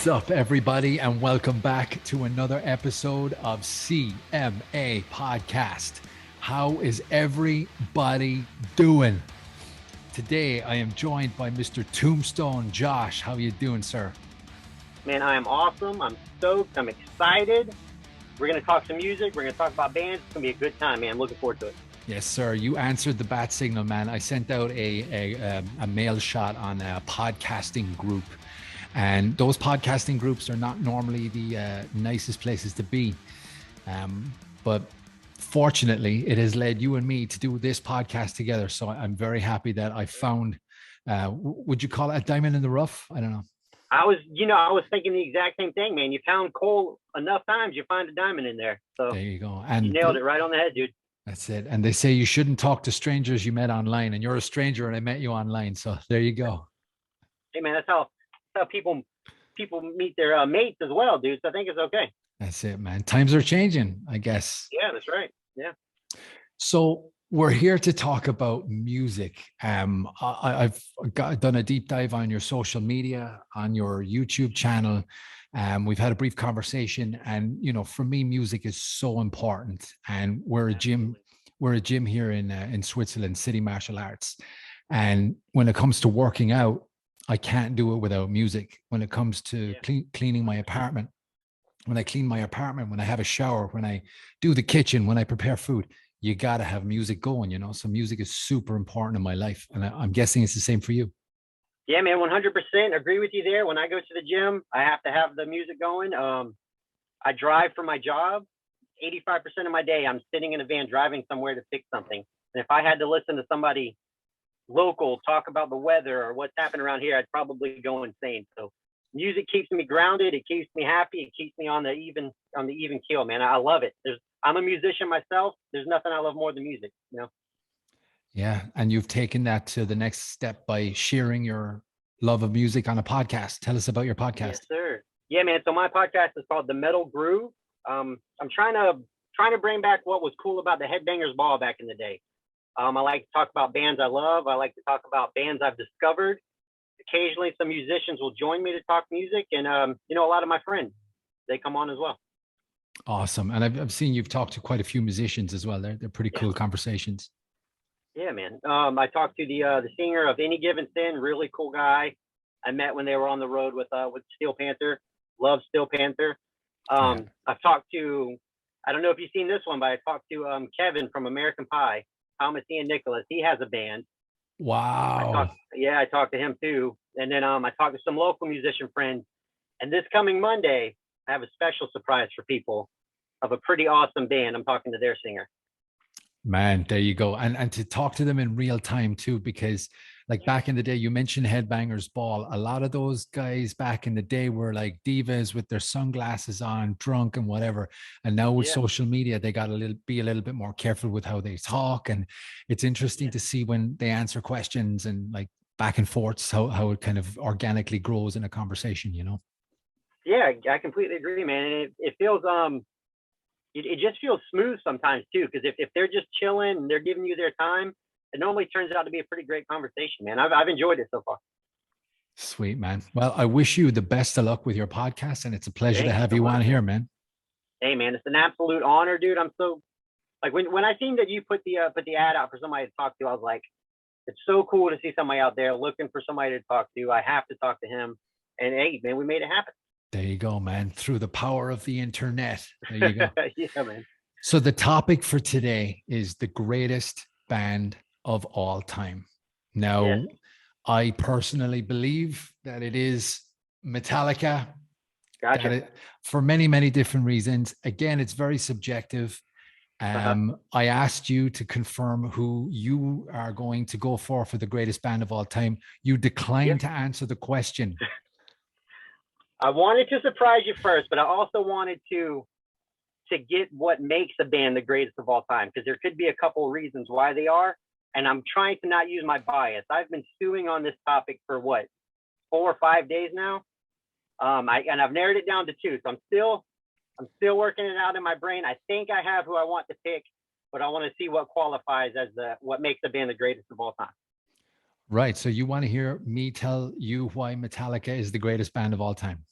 up, everybody, and welcome back to another episode of CMA Podcast. How is everybody doing? Today, I am joined by Mr. Tombstone Josh. How are you doing, sir? Man, I am awesome. I'm stoked. I'm excited. We're going to talk some music. We're going to talk about bands. It's going to be a good time, man. I'm looking forward to it. Yes, sir. You answered the bat signal, man. I sent out a mail shot on a podcasting group. And those podcasting groups are not normally the nicest places to be. But fortunately, it has led you and me to do this podcast together. So I'm very happy that I found, would you call it a diamond in the rough? I don't know. I was thinking the exact same thing, man. You found coal enough times, you find a diamond in there. So there you go. And you nailed it right on the head, dude. That's it. And they say you shouldn't talk to strangers you met online, and you're a stranger and I met you online. So there you go. Hey, man, that's how people meet their mates as well, dude. So I think it's okay. That's it, man. Times are changing, I guess. Yeah, that's right. Yeah. So we're here to talk about music. I've done a deep dive on your social media, on your YouTube channel. We've had a brief conversation, and for me, music is so important. And we're a gym here in Switzerland, City Martial Arts. And when it comes to working out, I can't do it without music. When it comes to cleaning my apartment, when I clean my apartment, when I have a shower, when I do the kitchen, when I prepare food, you got to have music going, So music is super important in my life. And I'm guessing it's the same for you. Yeah, man, 100% agree with you there. When I go to the gym, I have to have the music going. I drive for my job. 85% of my day, I'm sitting in a van driving somewhere to fix something. And if I had to listen to somebody local talk about the weather or what's happening around here, I'd probably go insane. So music keeps me grounded. It keeps me happy. It keeps me on the even keel, man. I love it. I'm a musician myself. There's nothing I love more than music, Yeah. And you've taken that to the next step by sharing your love of music on a podcast. Tell us about your podcast. Yes, sir. Yeah, man. So my podcast is called The Metal Groove. I'm trying to bring back what was cool about the Headbangers Ball back in the day. I like to talk about bands I love. I like to talk about bands I've discovered. Occasionally, some musicians will join me to talk music, and a lot of my friends, they come on as well. Awesome. And I've seen you've talked to quite a few musicians as well. They're pretty cool conversations. Yeah, man. I talked to the singer of Any Given Sin, really cool guy. I met when they were on the road with Steel Panther. Love Steel Panther. I've talked to, I don't know if you've seen this one, but I talked to Kevin from American Pie, Thomas Ian Nicholas. He has a band. Wow. I talked to him too. And then I talked to some local musician friends. And this coming Monday, I have a special surprise for people of a pretty awesome band. I'm talking to their singer. Man, there you go. And to talk to them in real time too, because like back in the day, you mentioned Headbangers Ball. A lot of those guys back in the day were like divas with their sunglasses on, drunk and whatever. And now with social media, they got be a little bit more careful with how they talk. And it's interesting to see when they answer questions and like back and forth, how it kind of organically grows in a conversation, Yeah, I completely agree, man. And it feels it just feels smooth sometimes too, because if they're just chilling and they're giving you their time, it normally turns out to be a pretty great conversation, man. I've enjoyed it so far. Sweet, man. Well, I wish you the best of luck with your podcast, and it's a pleasure to have you on here, man. Hey, man, it's an absolute honor, dude. I'm so like when I seen that you put the ad out for somebody to talk to, I was like, it's so cool to see somebody out there looking for somebody to talk to. I have to talk to him, and hey, man, we made it happen. There you go, man. Through the power of the internet. There you go. Yeah, man. So the topic for today is the greatest band of all time. Now, I personally believe that it is Metallica. Gotcha. For many, many different reasons. Again, it's very subjective. I asked you to confirm who you are going to go for the greatest band of all time. You declined to answer the question. I wanted to surprise you first, but I also wanted to get what makes a band the greatest of all time, because there could be a couple of reasons why they are, and I'm trying to not use my bias. I've been stewing on this topic for 4 or 5 days now, I've narrowed it down to 2. So I'm still working it out in my brain. I think I have who I want to pick, but I want to see what qualifies as what makes a band the greatest of all time. Right. So you want to hear me tell you why Metallica is the greatest band of all time?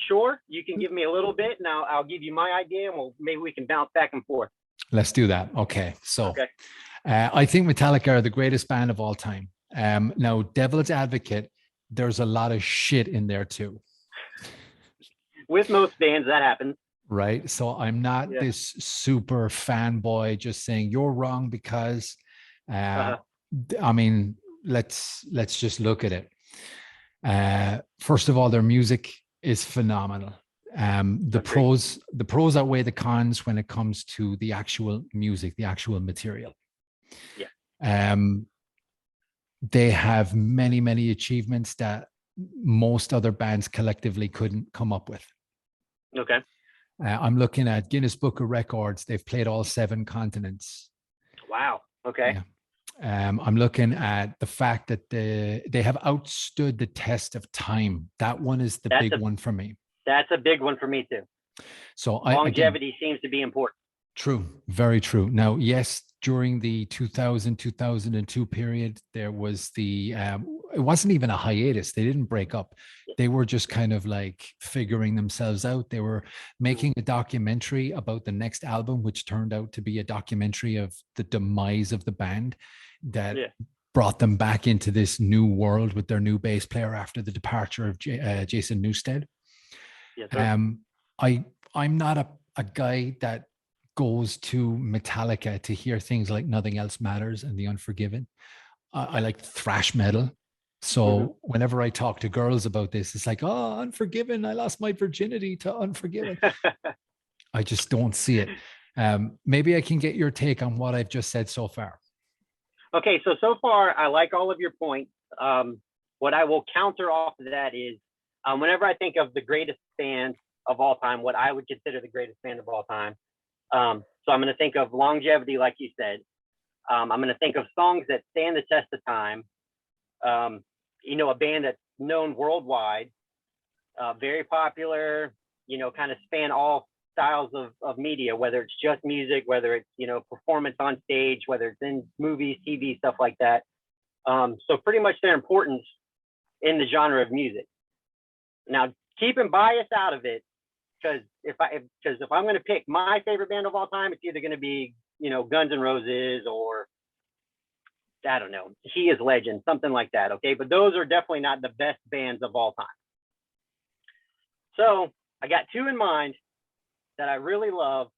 Sure. You can give me a little bit, and I'll give you my idea, and maybe we can bounce back and forth. Let's do that. Okay. So Okay. I think Metallica are the greatest band of all time. Now, Devil's Advocate, there's a lot of shit in there too. With most bands, that happens. Right. So I'm not this super fanboy just saying you're wrong because, I mean, let's just look at it. First of all, their music is phenomenal. The pros outweigh the cons when it comes to the actual music, the actual material. Yeah. They have many achievements that most other bands collectively couldn't come up with. Okay. I'm looking at Guinness Book of Records. They've played all 7 continents. Wow. Okay. Yeah. I'm looking at the fact that they have outstood the test of time. That one is the big one for me. That's a big one for me too. So longevity seems to be important. True. Very true. Now, yes, during the 2002 period, there was it wasn't even a hiatus. They didn't break up. They were just kind of like figuring themselves out. They were making a documentary about the next album, which turned out to be a documentary of the demise of the band that brought them back into this new world with their new bass player after the departure of Jason Newsted. Yes, I'm not a guy that goes to Metallica to hear things like Nothing Else Matters and The Unforgiven. I like thrash metal. So whenever I talk to girls about this, it's like, oh, Unforgiven. I lost my virginity to Unforgiven. I just don't see it. Maybe I can get your take on what I've just said so far. Okay, so far, I like all of your points. What I will counter off of that is whenever I think of the greatest band of all time, what I would consider the greatest band of all time, so I'm going to think of longevity, like you said. I'm going to think of songs that stand the test of time. A band that's known worldwide, very popular, kind of span all styles of media, whether it's just music, whether it's, performance on stage, whether it's in movies, TV, stuff like that. So pretty much their importance in the genre of music. Now, keeping bias out of it, because if I'm going to pick my favorite band of all time, it's either going to be, Guns N' Roses or I don't know, He Is Legend, something like that. Okay. But those are definitely not the best bands of all time. So I got 2 in mind that I really love,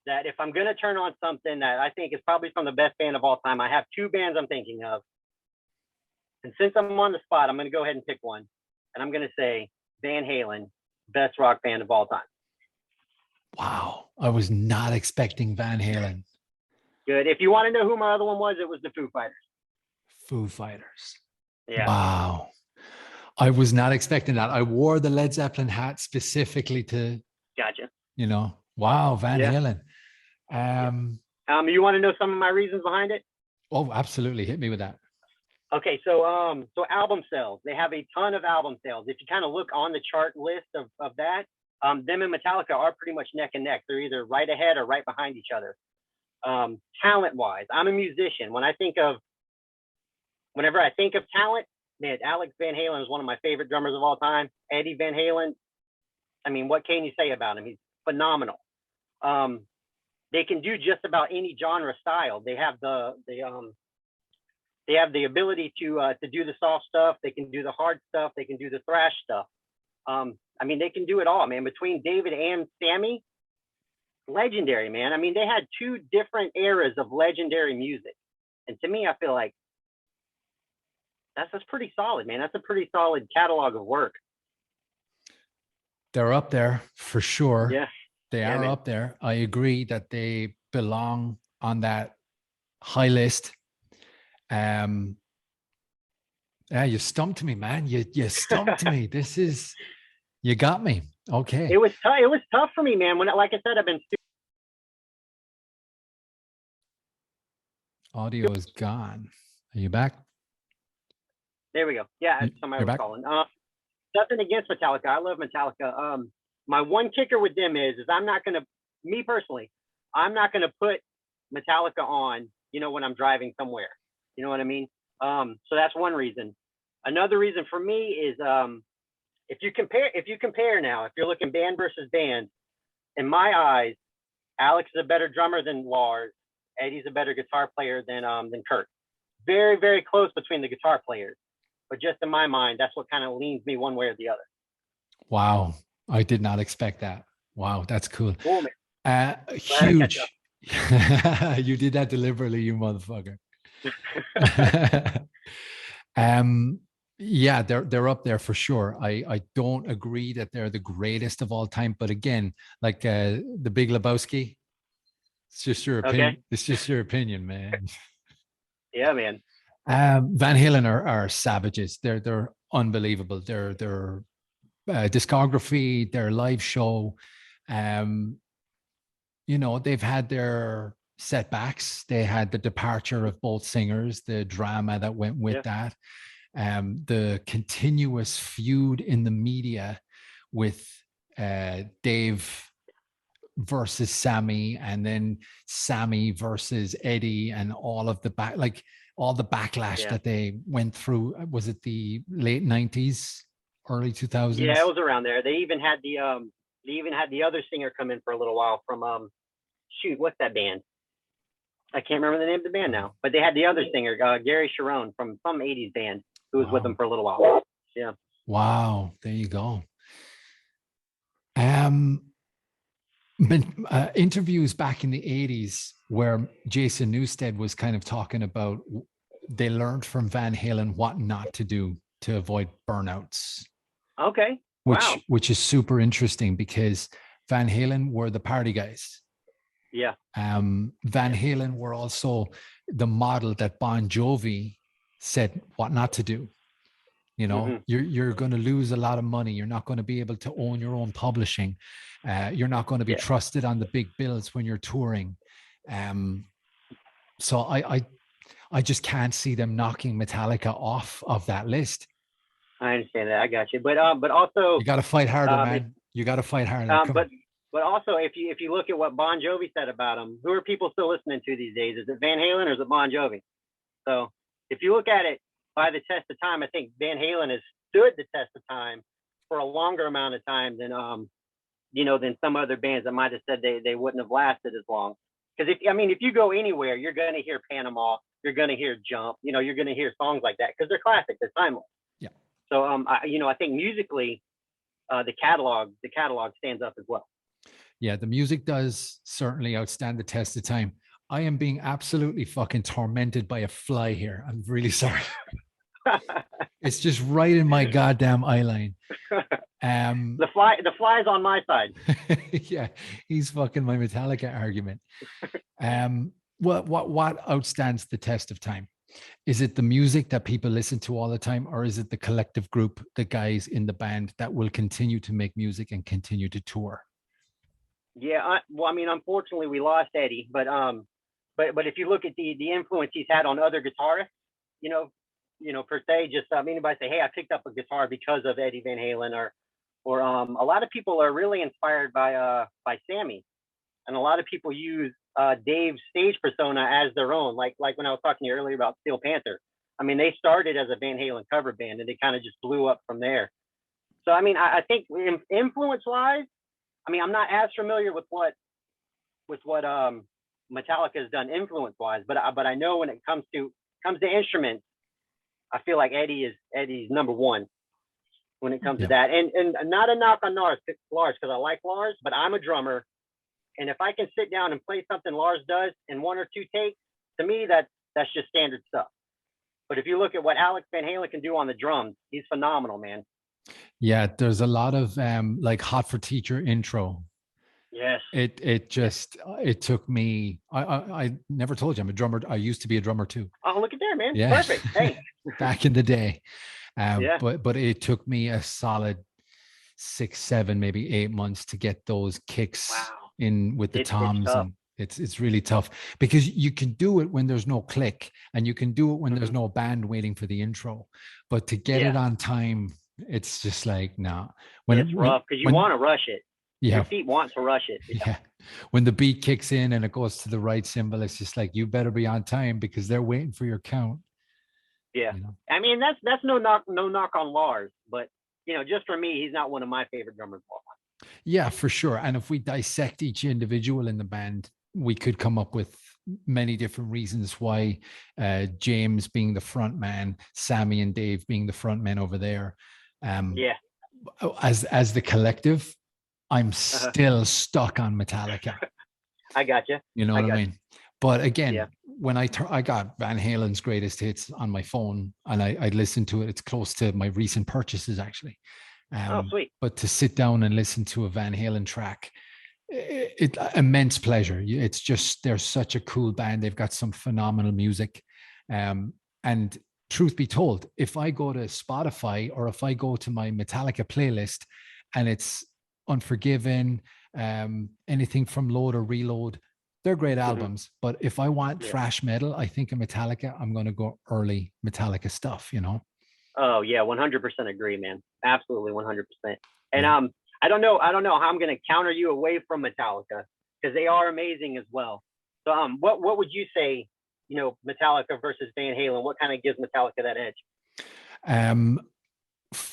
that if I'm going to turn on something that I think is probably from the best band of all time, I have 2 bands I'm thinking of. And since I'm on the spot, I'm going to go ahead and pick one. And I'm going to say Van Halen, best rock band of all time. Wow. I was not expecting Van Halen. Good. If you want to know who my other one was, it was the Foo Fighters. Foo Fighters. Yeah. Wow. I was not expecting that. I wore the Led Zeppelin hat specifically to, Gotcha. Wow, Van Halen. You want to know some of my reasons behind it? Oh, absolutely. Hit me with that. Okay, so album sales. They have a ton of album sales. If you kind of look on the chart list of that, them and Metallica are pretty much neck and neck. They're either right ahead or right behind each other. Talent-wise, I'm a musician. Whenever I think of talent, man, Alex Van Halen is one of my favorite drummers of all time. Eddie Van Halen, I mean, what can you say about him? He's phenomenal. They can do just about any genre style. They have they have the ability to do the soft stuff. They can do the hard stuff. They can do the thrash stuff. I mean, they can do it all, man. Between David and Sammy, legendary, man. I mean, they had 2 different eras of legendary music. And to me, I feel like that's pretty solid, man. That's a pretty solid catalog of work. They're up there for sure. Yeah. They are up there. I agree that they belong on that high list. Yeah, you stumped me, man. You stumped me. You got me. Okay. It was tough for me, man. Like I said, I've been. Audio is gone. Are you back? There we go. Yeah, somebody was calling. Nothing against Metallica. I love Metallica. My one kicker with them is I'm not gonna, me personally, I'm not gonna put Metallica on, when I'm driving somewhere. You know what I mean? So that's one reason. Another reason for me is if you compare now, if you're looking band versus band, in my eyes, Alex is a better drummer than Lars. Eddie's a better guitar player than Kurt. Very, very close between the guitar players. But just in my mind, that's what kind of leans me one way or the other. Wow. I did not expect that. Wow. That's cool. Cool, man. Huge. You did that deliberately, you motherfucker. Yeah, they're up there for sure. I don't agree that they're the greatest of all time, but again, like the Big Lebowski, it's just your opinion. Okay. It's just your opinion, man. Yeah, man. Van Halen are savages. They're unbelievable. Their discography, their live show, they've had their setbacks. They had the departure of both singers, the drama that went with that, the continuous feud in the media with Dave versus Sammy, and then Sammy versus Eddie, and all of the backlash that they went through. Was it the late 90s, early 2000s? Yeah, it was around there. They even had the other singer come in for a little while from what's that band? I can't remember the name of the band now, but they had the other singer, Gary Sharon, from some 80s band, who was with them for a little while. Yeah. Wow. There you go. Interviews back in the 80s where Jason Newsted was kind of talking about they learned from Van Halen what not to do to avoid burnouts. Okay. Which is super interesting because Van Halen were the party guys. Yeah. Van Halen were also the model that Bon Jovi said what not to do. You're going to lose a lot of money. You're not going to be able to own your own publishing. You're not going to be trusted on the big bills when you're touring. So I just can't see them knocking Metallica off of that list. I understand that. I got you. But also you got to fight harder, man. You got to fight harder. But also, if you look at what Bon Jovi said about him, who are people still listening to these days? Is it Van Halen or is it Bon Jovi? So if you look at it by the test of time, I think Van Halen has stood the test of time for a longer amount of time than than some other bands that might have said they wouldn't have lasted as long. Because if you go anywhere, you're going to hear Panama, you're going to hear Jump, you're going to hear songs like that because they're classic, they're timeless. Yeah. So I think musically, the catalog stands up as well. Yeah, the music does certainly outstand the test of time. I am being absolutely fucking tormented by a fly here. I'm really sorry. It's just right in my goddamn eye line. The fly's on my side. Yeah, he's fucking my Metallica argument. What outstands the test of time? Is it the music that people listen to all the time, or is it the collective group, the guys in the band that will continue to make music and continue to tour? Yeah, unfortunately, we lost Eddie, but if you look at the influence he's had on other guitarists, per se, just anybody say, hey, I picked up a guitar because of Eddie Van Halen, or a lot of people are really inspired by Sammy, and a lot of people use Dave's stage persona as their own. Like when I was talking to you earlier about Steel Panther, they started as a Van Halen cover band and they kind of just blew up from there. So I think influence-wise, I'm not as familiar with what Metallica has done influence-wise, but I know when it comes to instruments, I feel like Eddie's number one when it comes to that. And not a knock on Lars, because I like Lars, but I'm a drummer, and if I can sit down and play something Lars does in one or two takes, to me that's just standard stuff. But if you look at what Alex Van Halen can do on the drums, he's phenomenal, man. Yeah, there's a lot of like Hot for Teacher intro. Yes. It took me, I never told you I'm a drummer. I used to be a drummer too. Oh, look at that, man. Yeah. Perfect. Hey. Back in the day. But it took me a solid 6, 7, maybe 8 months to get those kicks in with the toms. And it's really tough because you can do it when there's no click and you can do it when there's no band waiting for the intro, but to get it on time, it's just like, nah. It's rough because you want to rush it. Yeah. Your feet want to rush it. Yeah. When the beat kicks in and it goes to the right cymbal, it's just like, you better be on time because they're waiting for your count. Yeah. That's no knock on Lars, but just for me, he's not one of my favorite drummers of all time. Yeah, for sure. And if we dissect each individual in the band, we could come up with many different reasons why James being the front man, Sammy and Dave being the front men over there. Yeah. As the collective, I'm still stuck on Metallica. I got you. You know what I mean? But again, Yeah. when I got Van Halen's greatest hits on my phone, and I listened to it. It's close to my recent purchases, actually. Oh, sweet. But to sit down and listen to a Van Halen track, it immense pleasure. It's just, they're such a cool band. They've got some phenomenal music. And truth be told, if I go to Spotify or if I go to my Metallica playlist and it's Unforgiven, anything from Load or Reload, they're great albums. But if I want thrash metal, I think of Metallica, I'm going to go early Metallica stuff, Oh yeah, 100% agree, man. Absolutely 100%. And I don't know how I'm going to counter you away from Metallica, because they are amazing as well. So what would you say, Metallica versus Van Halen? What kind of gives Metallica that edge?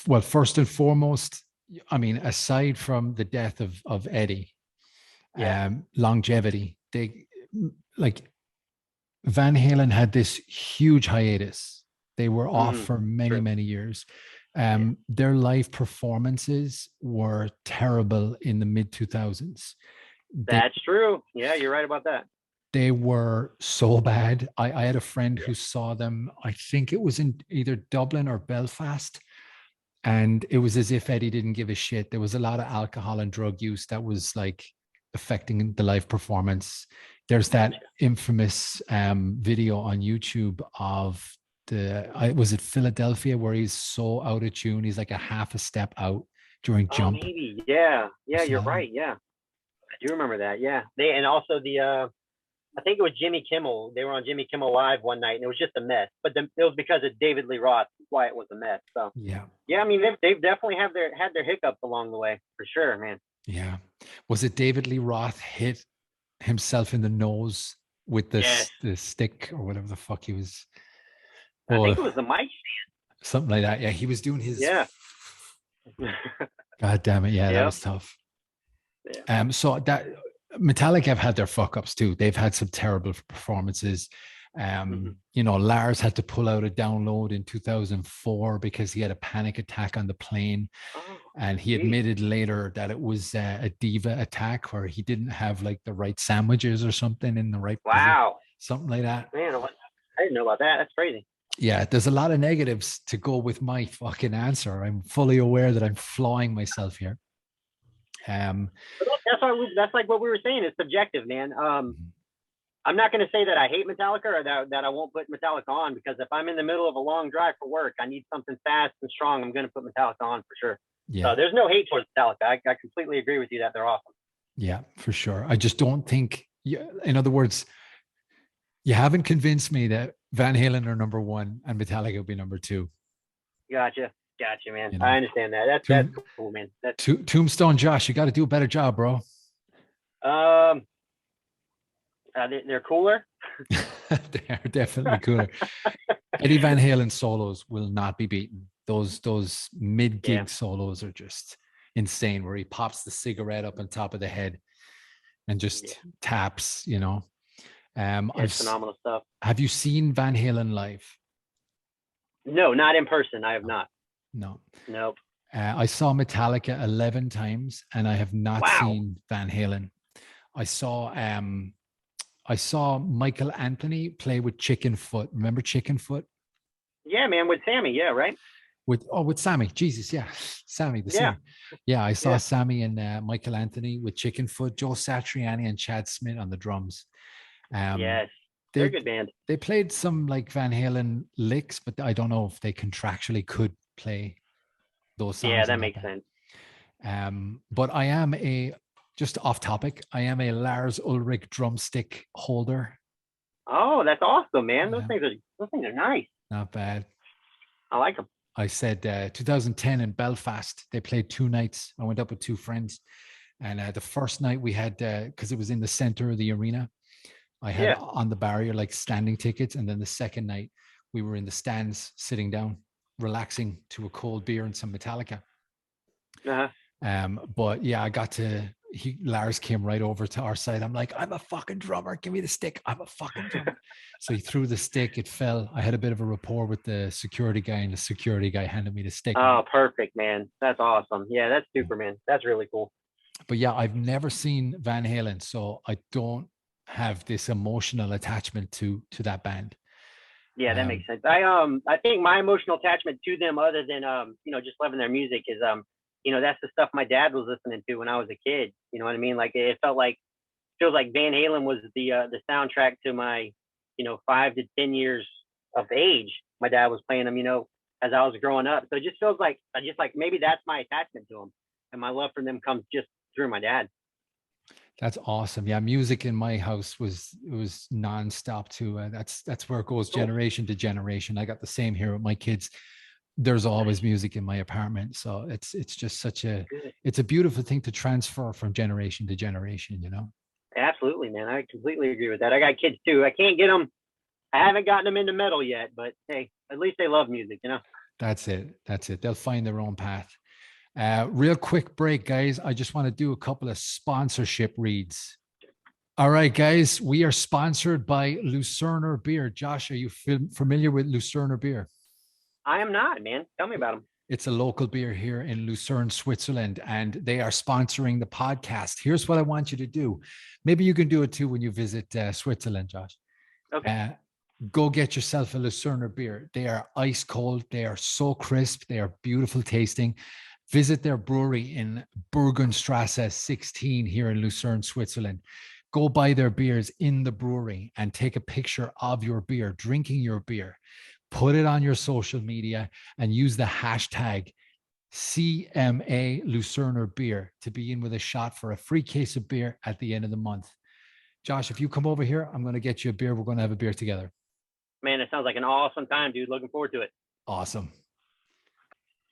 Well, first and foremost, I mean, aside from the death of Eddie, longevity, Van Halen had this huge hiatus. They were off for many years. Their live performances were terrible in the mid 2000s. That's true. Yeah, you're right about that. They were so bad. I had a friend who saw them, I think it was in either Dublin or Belfast. And it was as if Eddie didn't give a shit. There was a lot of alcohol and drug use that was like affecting the live performance. There's that infamous video on YouTube of was it Philadelphia, where he's so out of tune, he's like a half a step out during Jump. Maybe. Yeah, you're right. Yeah, I do remember that. Yeah, and also I think it was Jimmy Kimmel. They were on Jimmy Kimmel Live one night, and it was just a mess. But it was because of David Lee Roth. That's why it was a mess. So yeah. I mean, they've definitely had their hiccups along the way, for sure, man. Yeah. Was it David Lee Roth hit himself in the nose with the stick or whatever the fuck he was? I think it was the mic stand. Something like that. Yeah, he was doing his. Yeah. God damn it! Yeah, that was tough. Yeah. So that Metallica have had their fuck ups too. They've had some terrible performances. Lars had to pull out a download in 2004 because he had a panic attack on the plane. And he admitted later that it was a diva attack where he didn't have like the right sandwiches or something in the right position, something like that. Man, I didn't know about that. That's crazy. Yeah, there's a lot of negatives to go with my fucking answer. I'm fully aware that I'm flaws myself here. That's like what we were saying. It's subjective, man. I'm not going to say that I hate Metallica or that I won't put Metallica on, because if I'm in the middle of a long drive for work, I need something fast and strong, I'm going to put Metallica on for sure. Yeah. So there's no hate towards Metallica. I completely agree with you that they're awesome. Yeah, for sure. I just don't think, in other words, you haven't convinced me that Van Halen are number one and Metallica will be number two. Gotcha, man. I understand that. That's cool, man. Tombstone Josh, you got to do a better job, bro. They're cooler. They're definitely cooler. Eddie Van Halen solos will not be beaten. Those mid-gig solos are just insane, where he pops the cigarette up on top of the head and just taps, It's phenomenal stuff. Have you seen Van Halen live? No, not in person. I have not. No. Nope. I saw Metallica 11 times and I have not seen Van Halen. I saw Michael Anthony play with Chickenfoot. Remember Chickenfoot? Yeah, man, with Sammy. Yeah, right. With Sammy. Jesus, yeah. Sammy, the singer. Yeah, I saw Sammy and Michael Anthony with Chickenfoot, Joe Satriani and Chad Smith on the drums. Yes, they're a good band. They played some like Van Halen licks, but I don't know if they contractually could play those songs. Yeah, that makes sense. But I am just off topic, I am a Lars Ulrich drumstick holder. Oh, that's awesome, man. Those things are nice. Not bad. I like them. I said 2010 in Belfast, they played 2 nights. I went up with 2 friends. And the first night we had, because it was in the center of the arena, I had on the barrier like standing tickets. And then the second night we were in the stands sitting down, relaxing to a cold beer and some Metallica. Uh-huh. But yeah, Lars came right over to our side. I'm like, I'm a fucking drummer. Give me the stick. I'm a fucking drummer. So he threw the stick. It fell. I had a bit of a rapport with the security guy, and the security guy handed me the stick. Oh, perfect, man. That's awesome. Yeah, that's super, man. That's really cool. But yeah, I've never seen Van Halen, so I don't have this emotional attachment to that band. Yeah, that makes sense. I think my emotional attachment to them, other than just loving their music, is that's the stuff my dad was listening to when I was a kid. You know what I mean? Like it feels like Van Halen was the soundtrack to my 5 to 10 years of age. My dad was playing them, as I was growing up. So it just feels like maybe that's my attachment to them, and my love for them comes just through my dad. That's awesome. Yeah, music in my house was nonstop too. That's where it goes generation to generation. I got the same here with my kids. There's always music in my apartment, so it's just it's a beautiful thing to transfer from generation to generation. Absolutely, man. I completely agree with that. I got kids too. I can't get them. I haven't gotten them into metal yet, but hey, at least they love music. That's it. They'll find their own path. Real quick break, guys. I just want to do a couple of sponsorship reads. All right, guys. We are sponsored by Lucerner Beer. Josh, are you familiar with Lucerner Beer? I am not, man. Tell me about them. It's a local beer here in Lucerne, Switzerland, and they are sponsoring the podcast. Here's what I want you to do. Maybe you can do it too when you visit Switzerland, Josh. Okay. Go get yourself a Lucerner beer. They are ice cold. They are so crisp. They are beautiful tasting. Visit their brewery in Burgenstrasse 16 here in Lucerne, Switzerland. Go buy their beers in the brewery and take a picture of your beer, drinking your beer. Put it on your social media and use the hashtag CMA Lucerner Beer to be in with a shot for a free case of beer at the end of the month. Josh, if you come over here, I'm going to get you a beer. We're going to have a beer together. Man, it sounds like an awesome time, dude. Looking forward to it. Awesome.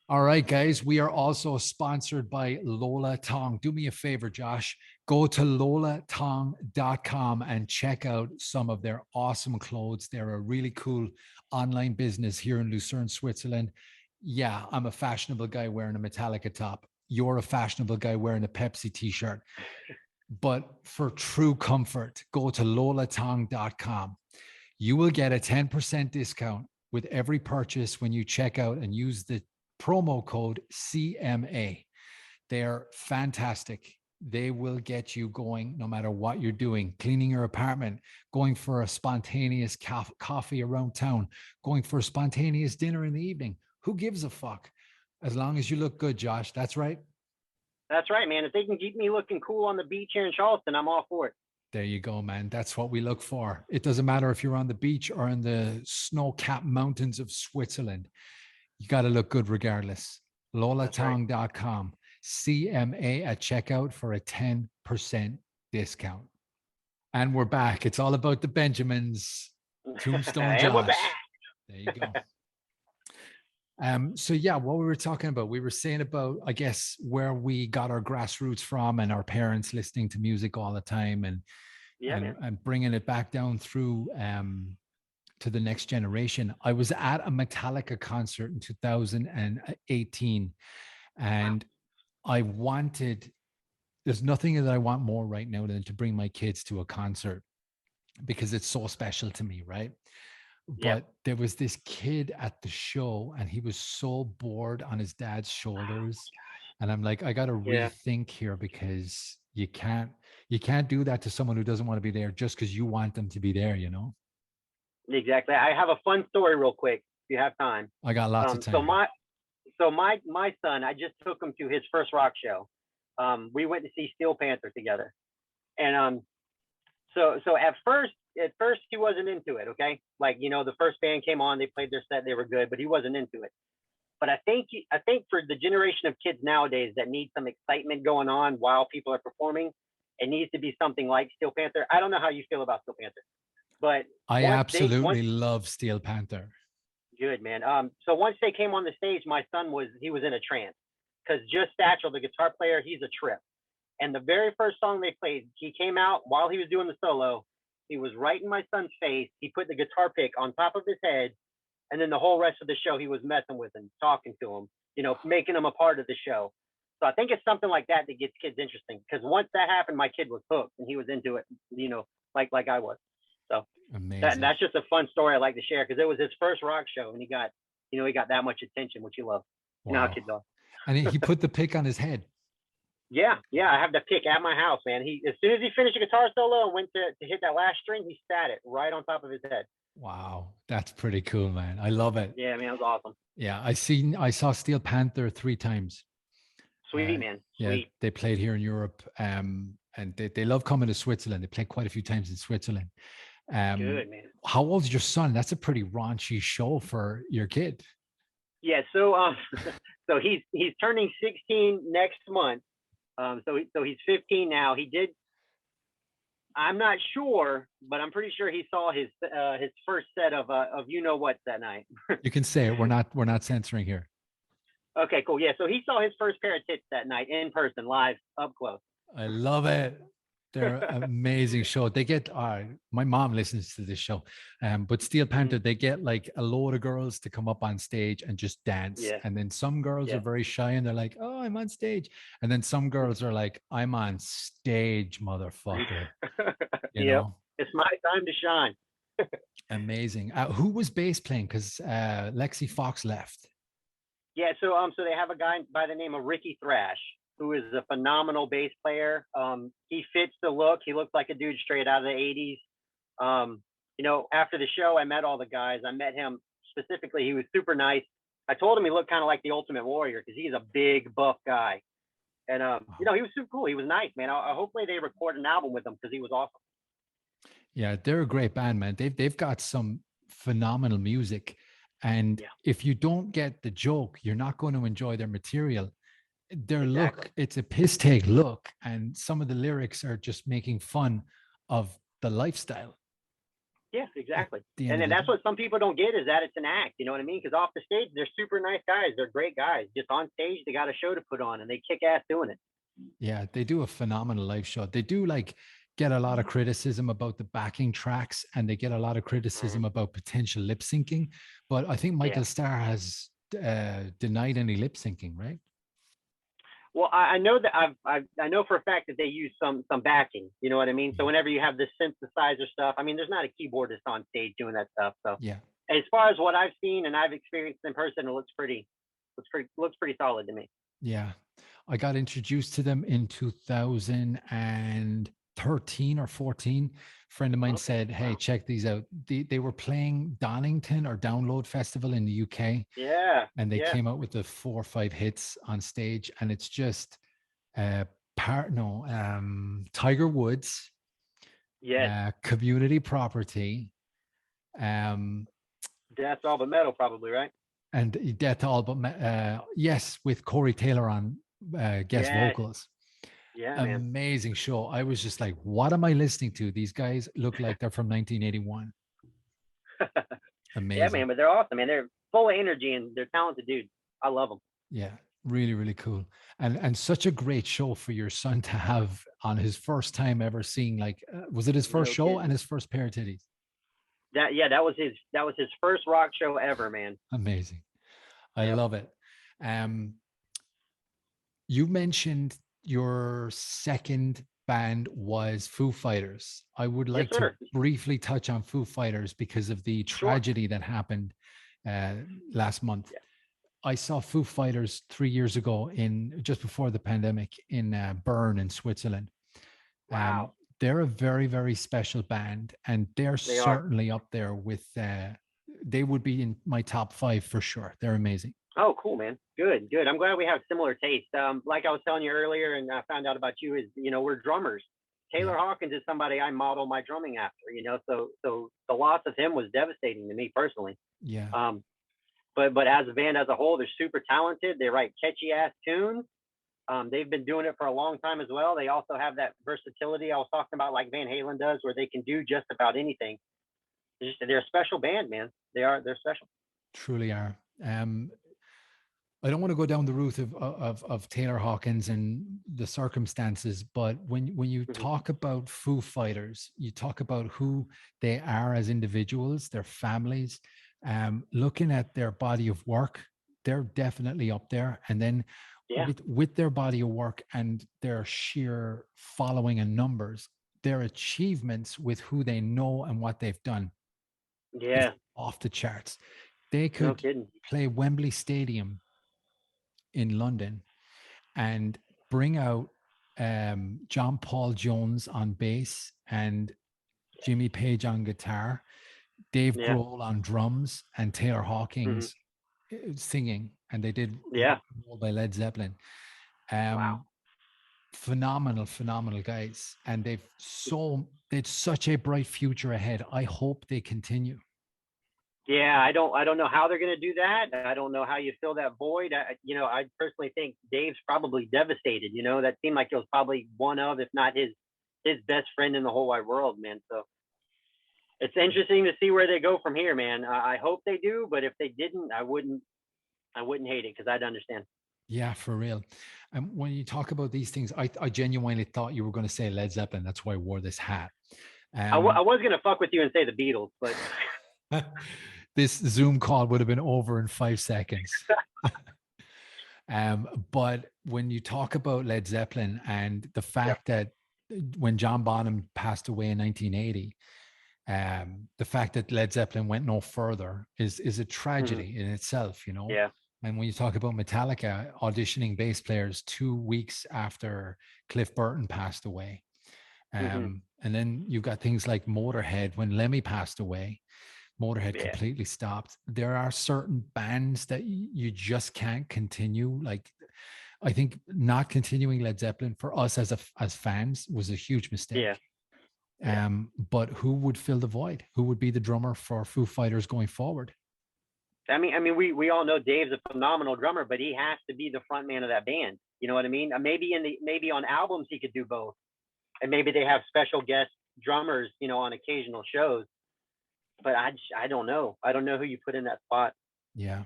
All right, guys. We are also sponsored by Lola Tong. Do me a favor, Josh. Go to lolatong.com and check out some of their awesome clothes. They're a really cool online business here in Lucerne, Switzerland. Yeah, I'm a fashionable guy wearing a Metallica top. You're a fashionable guy wearing a Pepsi t-shirt. But for true comfort, go to lolatong.com. You will get a 10% discount with every purchase when you check out and use the promo code CMA. They're fantastic. They will get you going no matter what you're doing, cleaning your apartment, going for a spontaneous coffee around town, going for a spontaneous dinner in the evening. Who gives a fuck? As long as you look good, Josh. That's right. That's right, man. If they can keep me looking cool on the beach here in Charleston, I'm all for it. There you go, man. That's what we look for. It doesn't matter if you're on the beach or in the snow-capped mountains of Switzerland. You got to look good regardless. lolatong.com. Right. CMA at checkout for a 10% discount. And we're back. It's all about the Benjamins. Tombstone Josh. And we're back. There you go. So yeah, what we were talking about, we were saying about, I guess, where we got our grassroots from and our parents listening to music all the time and bringing it back down through to the next generation. I was at a Metallica concert in 2018 and there's nothing that I want more right now than to bring my kids to a concert because it's so special to me, right? But there was this kid at the show and he was so bored on his dad's shoulders. And I'm like, I got to rethink here because you can't do that to someone who doesn't want to be there just because you want them to be there, Exactly. I have a fun story real quick if you have time. I got lots of time. So my son, I just took him to his first rock show. We went to see Steel Panther together. And so at first he wasn't into it, okay? Like, the first band came on, they played their set, they were good, but he wasn't into it. But I think for the generation of kids nowadays that need some excitement going on while people are performing, it needs to be something like Steel Panther. I don't know how you feel about Steel Panther, but I absolutely love Steel Panther. Good, man. So once they came on the stage, my son was in a trance because just Satchel, the guitar player, he's a trip. And the very first song they played, he came out while he was doing the solo. He was right in my son's face. He put the guitar pick on top of his head. And then the whole rest of the show, he was messing with him, talking to him, making him a part of the show. So I think it's something like that that gets kids interesting. Because once that happened, my kid was hooked and he was into it, like I was. So Amazing. that's just a fun story I like to share because it was his first rock show and he got that much attention, which you love. You know how kids are. And he put the pick on his head. Yeah. I have the pick at my house, man. As soon as he finished a guitar solo and went to hit that last string, he sat it right on top of his head. Wow, that's pretty cool, man. I love it. Yeah, man, it was awesome. Yeah, I saw Steel Panther 3 times. Sweet, man. Sweet. Yeah, they played here in Europe, and they love coming to Switzerland. They played quite a few times in Switzerland. Good, man. How old's your son? That's a pretty raunchy show for your kid. Yeah, so so he's turning 16 next month. So he's 15 now. I'm not sure, but I'm pretty sure he saw his first set of you know what that night. You can say it. We're not censoring here. Okay, cool. Yeah, so he saw his first pair of tits that night in person, live, up close. I love it. They're amazing show. They get my mom listens to this show, but Steel Panther, they get like a load of girls to come up on stage and just dance. Yeah. And then some girls are very shy and they're like, "Oh, I'm on stage." And then some girls are like, "I'm on stage, motherfucker." You know? It's my time to shine. Amazing. Who was bass playing? Because Lexi Fox left. Yeah, so they have a guy by the name of Ricky Thrash, who is a phenomenal bass player. He fits the look. He looks like a dude straight out of the 80s. After the show, I met all the guys. I met him specifically. He was super nice. I told him he looked kind of like the Ultimate Warrior because he's a big, buff guy. And, he was super cool. He was nice, man. Hopefully they record an album with him because he was awesome. Yeah, they're a great band, man. They've got some phenomenal music. And if you don't get the joke, you're not going to enjoy their material. Their look, it's a piss take look, and some of the lyrics are just making fun of the lifestyle. Yeah, exactly. And then that's what some people don't get is that it's an act. You know what I mean? Because off the stage, they're super nice guys. They're great guys. Just on stage, they got a show to put on, and they kick ass doing it. Yeah, they do a phenomenal live show. They do get a lot of criticism about the backing tracks, and they get a lot of criticism about potential lip syncing. But I think Michael Starr has denied any lip syncing, right? Well, I know that I know for a fact that they use some backing. You know what I mean? So whenever you have this synthesizer stuff, I mean, there's not a keyboardist on stage doing that stuff. So as far as what I've seen and I've experienced in person, it looks pretty solid to me. Yeah, I got introduced to them in 2013 or 14. A friend of mine said, "Hey, check these out." They were playing Donington or Download Festival in the UK. Yeah. And they came out with the 4 or 5 hits on stage, and it's just Tiger Woods, Community Property, Death All But Metal, probably, right? And Death All But yes, with Corey Taylor on guest vocals. Yeah, amazing man. Show. I was just like, what am I listening to? These guys look like they're from 1981. Amazing. Yeah, man, but they're awesome, man. They're full of energy and they're talented dudes. I love them. Yeah, really, really cool. And such a great show for your son to have on his first time ever seeing, was it his first show and his first pair of titties? That was his first rock show ever, man. Amazing. I love it. You mentioned your second band was Foo Fighters. I would like to briefly touch on Foo Fighters because of the tragedy that happened last month. Yeah. I saw Foo Fighters 3 years ago just before the pandemic in Bern in Switzerland. Wow. They're a very, very special band, and they're certainly up there with, they would be in my top 5 for sure. They're amazing. Oh, cool, man. Good. I'm glad we have similar taste. Like I was telling you earlier, and I found out about you is, we're drummers. Taylor Hawkins is somebody I model my drumming after, so the loss of him was devastating to me personally. Yeah. But as a band as a whole, they're super talented. They write catchy ass tunes. They've been doing it for a long time as well. They also have that versatility I was talking about, like Van Halen does, where they can do just about anything. They're a special band, man. They're special. Truly are. I don't want to go down the route of Taylor Hawkins and the circumstances, but when you talk about Foo Fighters, you talk about who they are as individuals, their families, looking at their body of work, they're definitely up there. And then Yeah. with their body of work and their sheer following and numbers, their achievements with who they know and what they've done is Yeah. off the charts. They No could kidding. play Wembley Stadium in London and bring out John Paul Jones on bass and Jimmy Page on guitar, Dave Yeah. Grohl on drums, and Taylor Hmm. Hawkins singing, and they did Yeah. Rock and Roll by Led Zeppelin. Wow. Phenomenal guys, and they've such a bright future ahead. I hope they continue. Yeah, I don't know how they're going to do that. I don't know how you fill that void. I personally think Dave's probably devastated. That seemed like it was probably one of, if not his best friend in the whole wide world, man. So it's interesting to see where they go from here, man. I hope they do, but if they didn't, I wouldn't hate it because I'd understand. Yeah, for real. And when you talk about these things, I genuinely thought you were going to say Led Zeppelin. That's why I wore this hat. I was going to fuck with you and say the Beatles, but this Zoom call would have been over in 5 seconds. But when you talk about Led Zeppelin and the fact that when John Bonham passed away in 1980, the fact that Led Zeppelin went no further is a tragedy in itself, Yeah. And when you talk about Metallica auditioning bass players 2 weeks after Cliff Burton passed away, and then you've got things like Motorhead. When Lemmy passed away, Motorhead completely stopped. There are certain bands that you just can't continue. Like, I think not continuing Led Zeppelin for us as fans was a huge mistake. Yeah. But who would fill the void? Who would be the drummer for Foo Fighters going forward? I mean, we all know Dave's a phenomenal drummer, but he has to be the front man of that band. You know what I mean? Maybe on albums he could do both, and maybe they have special guest drummers, on occasional shows. But I don't know. I don't know who you put in that spot. Yeah,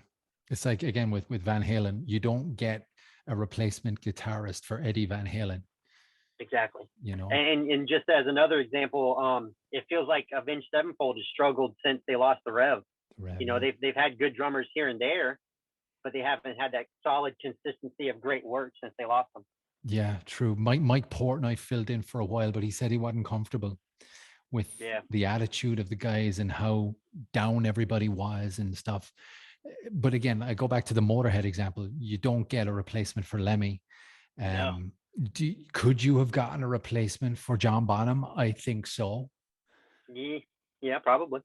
it's like again with Van Halen, you don't get a replacement guitarist for Eddie Van Halen. Exactly. And just as another example, it feels like Avenged Sevenfold has struggled since they lost the Rev. They've had good drummers here and there, but they haven't had that solid consistency of great work since they lost them. Yeah, true. Mike Portnoy filled in for a while, but he said he wasn't comfortable with the attitude of the guys and how down everybody was and stuff. But again, I go back to the Motorhead example. You don't get a replacement for Lemmy. No. Could you have gotten a replacement for John Bonham? I think so. Yeah, probably.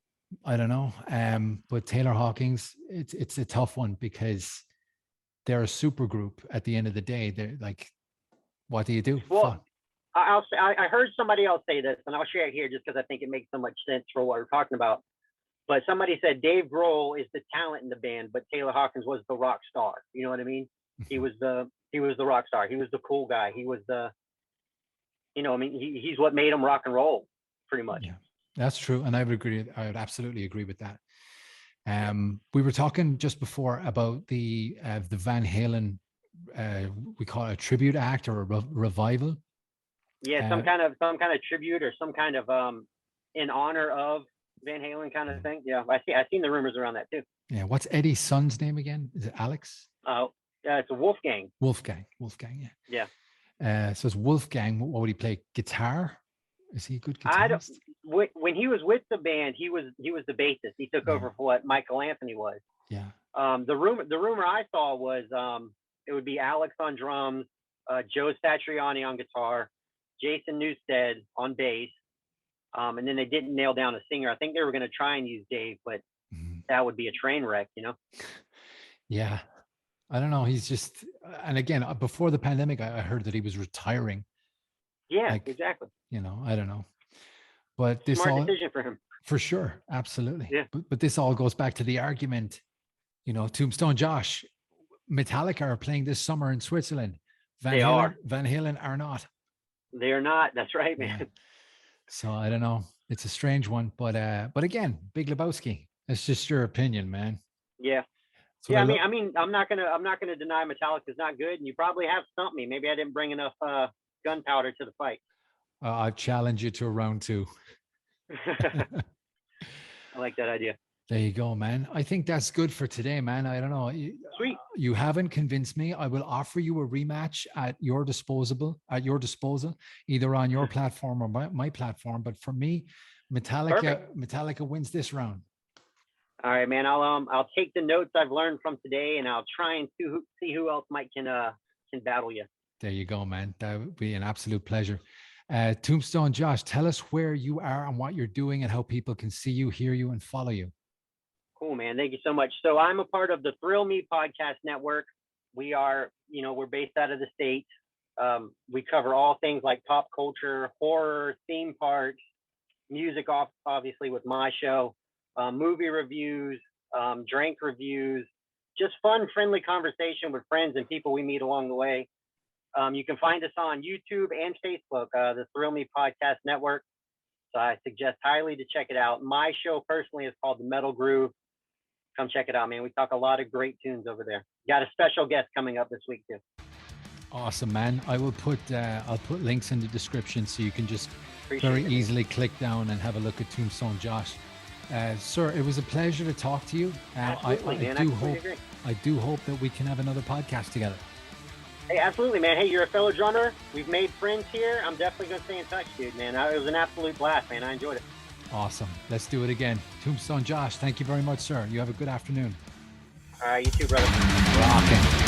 I don't know. But Taylor Hawkins, it's a tough one because they're a super group at the end of the day. They're like, what do you do? Well, I heard somebody else say this, and I'll share it here just because I think it makes so much sense for what we're talking about. But somebody said Dave Grohl is the talent in the band, but Taylor Hawkins was the rock star. You know what I mean? He was the rock star. He was the cool guy. He was he's what made him rock and roll, pretty much. Yeah, that's true, and I would agree. I would absolutely agree with that. We were talking just before about the Van Halen. We call it a tribute act or a revival. Yeah, some kind of tribute or some kind of in honor of Van Halen kind of thing. Yeah, I've seen the rumors around that too. Yeah, what's Eddie's son's name again? Is it Alex? It's a Wolfgang. Wolfgang. Yeah. So it's Wolfgang. What would he play? Guitar? Is he a good guitarist? When he was with the band, he was the bassist. He took over for what Michael Anthony was. Yeah. The rumor I saw was it would be Alex on drums, Joe Satriani on guitar, Jason Newsted on bass, and then they didn't nail down a singer. I think they were going to try and use Dave, but that would be a train wreck, Yeah. I don't know. He's just, and again, before the pandemic, I heard that he was retiring. Yeah, exactly. I don't know. But this smart decision for him. For sure. Absolutely. Yeah. But this all goes back to the argument, Tombstone Josh, Metallica are playing this summer in Switzerland. Van Halen are not. They are not. That's right, man. Yeah. So I don't know. It's a strange one, but again, Big Lebowski. It's just your opinion, man. Yeah. Yeah, I mean, I'm not gonna deny Metallica's not good, and you probably have stumped me. Maybe I didn't bring enough gunpowder to the fight. I challenge you to a round 2. I like that idea. There you go, man. I think that's good for today, man. I don't know. Sweet. You haven't convinced me. I will offer you a rematch at your disposal, either on your platform or my platform. But for me, Metallica wins this round. All right, man. I'll take the notes I've learned from today, and I'll try and see who else can battle you. There you go, man. That would be an absolute pleasure. Tombstone Josh, tell us where you are and what you're doing and how people can see you, hear you, and follow you. Cool, man. Thank you so much. So I'm a part of the Thrill Me Podcast Network. We are, we're based out of the States. We cover all things like pop culture, horror, theme parks, music, obviously with my show, movie reviews, drink reviews, just fun, friendly conversation with friends and people we meet along the way. You can find us on YouTube and Facebook, the Thrill Me Podcast Network. So I suggest highly to check it out. My show personally is called The Metal Groove. Come check it out, man. We talk a lot of great tunes over there. Got a special guest coming up this week too. Awesome, man. I will put I'll put links in the description so you can just very easily click down and have a look at Tombstone Josh. Sir, it was a pleasure to talk to you. I do hope that we can have another podcast together. Hey, absolutely, man. Hey, you're a fellow drummer. We've made friends here. I'm definitely going to stay in touch, dude, man. It was an absolute blast, man. I enjoyed it. Awesome. Let's do it again. Tombstone Josh, thank you very much, sir. You have a good afternoon. All right, you too, brother. Rocking.